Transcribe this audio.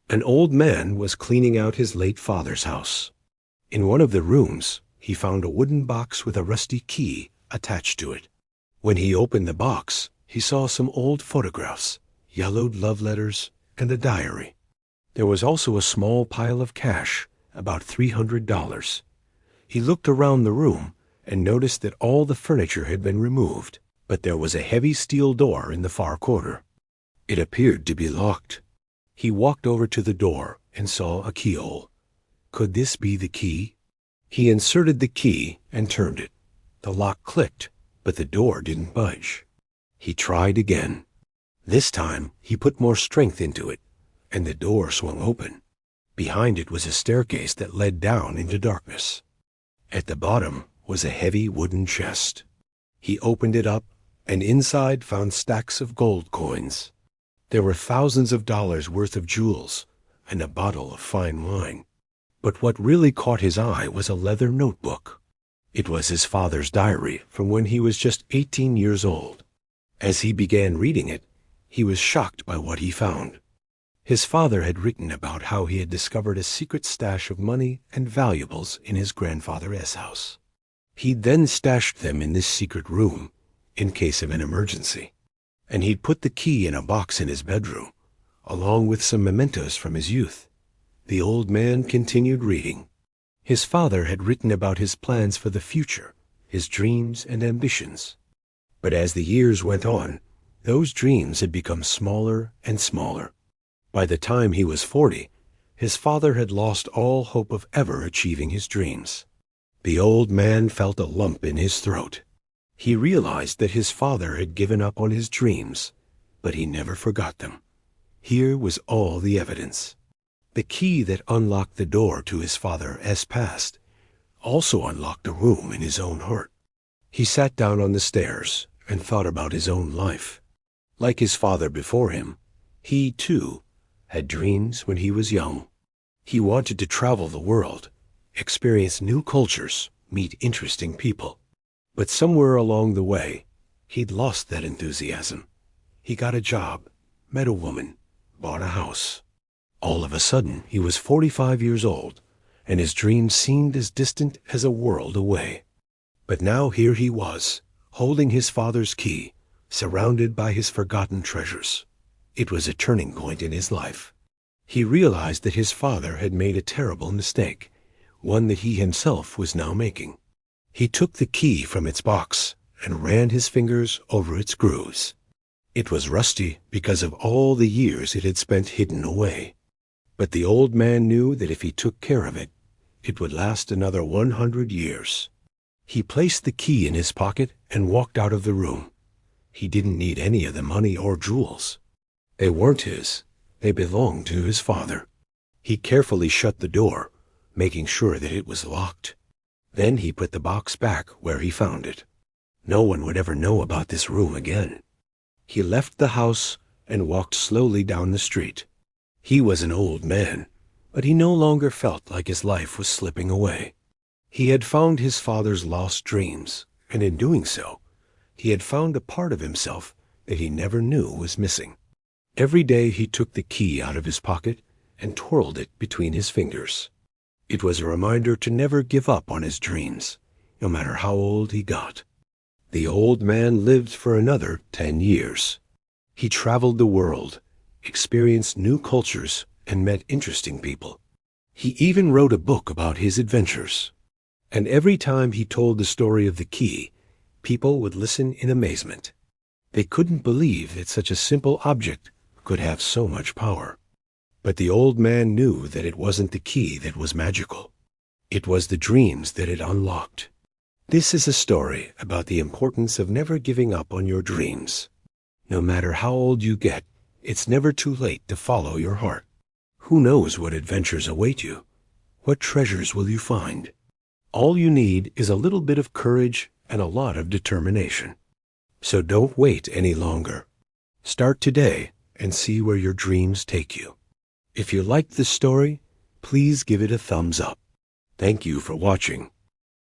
An old man was cleaning out his late father's house. In one of the rooms, he found a wooden box with a rusty key attached to it. When he opened the box, he saw some old photographs, yellowed love letters, and a diary. There was also a small pile of cash, about $300. He looked around the room and noticed that all the furniture had been removed, but there was a heavy steel door in the far corner. It appeared to be locked. He walked over to the door and saw a keyhole. Could this be the key? He inserted the key and turned it. The lock clicked, but the door didn't budge. He tried again. This time, he put more strength into it, and the door swung open. Behind it was a staircase that led down into darkness. At the bottom was a heavy wooden chest. He opened it up, and inside found stacks of gold coins. There were thousands of dollars worth of jewels and a bottle of fine wine. But what really caught his eye was a leather notebook. It was his father's diary from when he was just 18 years old. As he began reading it, he was shocked by what he found. His father had written about how he had discovered a secret stash of money and valuables in his grandfather's house. He'd then stashed them in this secret room in case of an emergency. And he'd put the key in a box in his bedroom, along with some mementos from his youth. The old man continued reading. His father had written about his plans for the future, his dreams and ambitions. But as the years went on, those dreams had become smaller and smaller. By the time he was 40, his father had lost all hope of ever achieving his dreams. The old man felt a lump in his throat. He realized that his father had given up on his dreams, but he never forgot them. Here was all the evidence. The key that unlocked the door to his father's past also unlocked a room in his own heart. He sat down on the stairs and thought about his own life. Like his father before him, he, too, had dreams when he was young. He wanted to travel the world, experience new cultures, meet interesting people. But somewhere along the way, he'd lost that enthusiasm. He got a job, met a woman, bought a house. All of a sudden, he was 45 years old, and his dreams seemed as distant as a world away. But now here he was, holding his father's key, surrounded by his forgotten treasures. It was a turning point in his life. He realized that his father had made a terrible mistake, one that he himself was now making. He took the key from its box and ran his fingers over its grooves. It was rusty because of all the years it had spent hidden away. But the old man knew that if he took care of it, it would last another 100 years. He placed the key in his pocket and walked out of the room. He didn't need any of the money or jewels. They weren't his. They belonged to his father. He carefully shut the door, making sure that it was locked. Then he put the box back where he found it. No one would ever know about this room again. He left the house and walked slowly down the street. He was an old man, but he no longer felt like his life was slipping away. He had found his father's lost dreams, and in doing so, he had found a part of himself that he never knew was missing. Every day he took the key out of his pocket and twirled it between his fingers. It was a reminder to never give up on his dreams, no matter how old he got. The old man lived for another 10 years. He traveled the world, experienced new cultures, and met interesting people. He even wrote a book about his adventures. And every time he told the story of the key, people would listen in amazement. They couldn't believe that such a simple object could have so much power. But the old man knew that it wasn't the key that was magical. It was the dreams that it unlocked. This is a story about the importance of never giving up on your dreams. No matter how old you get, it's never too late to follow your heart. Who knows what adventures await you? What treasures will you find? All you need is a little bit of courage and a lot of determination. So don't wait any longer. Start today and see where your dreams take you. If you liked this story, please give it a thumbs up. Thank you for watching.